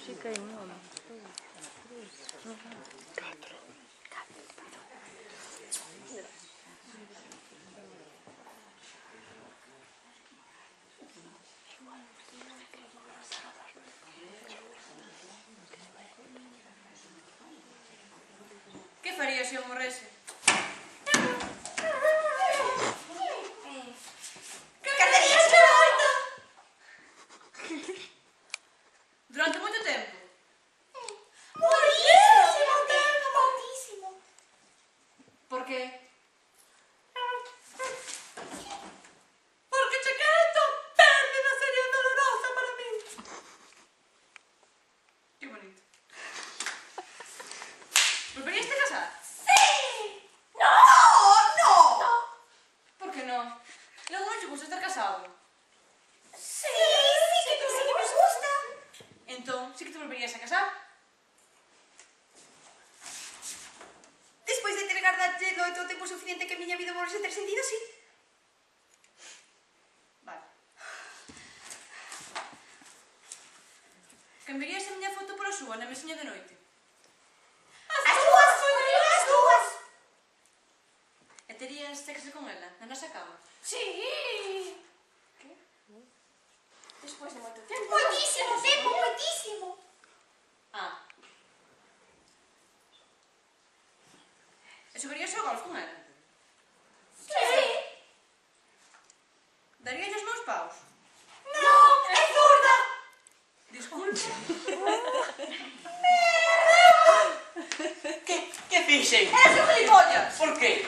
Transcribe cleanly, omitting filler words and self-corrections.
Fica aí, meu amor. Catro. Que farías se eu morrese? Que quererías ser morto? Durante moito tempo? Morísimo tempo, moitísimo. Por qué? Porque che quero pérdida sería dolorosa para mí. Que bonito. ¿Volverías a casar? Sí. No. ¿Por qué no? Logo non che gusta estar casado. Sí que me gusta. Entón, sí que te volverías a casar? Despois de ter gardalle todo o tempo suficiente que a miña vida volvese ter sentido, sí. Vale. Cambiarías a miña foto pola súa na mesiña de noite? As dúas. E terías sexo con ela na nosa cama? Sí. Que? Despois de moito tempo. Moitísimo. Ah. E xogarías ao golf con ela? Sí. Darías os meus paus? No, é zurda. Disculpe. Que fixen? Eres un gilipollas! Por qué?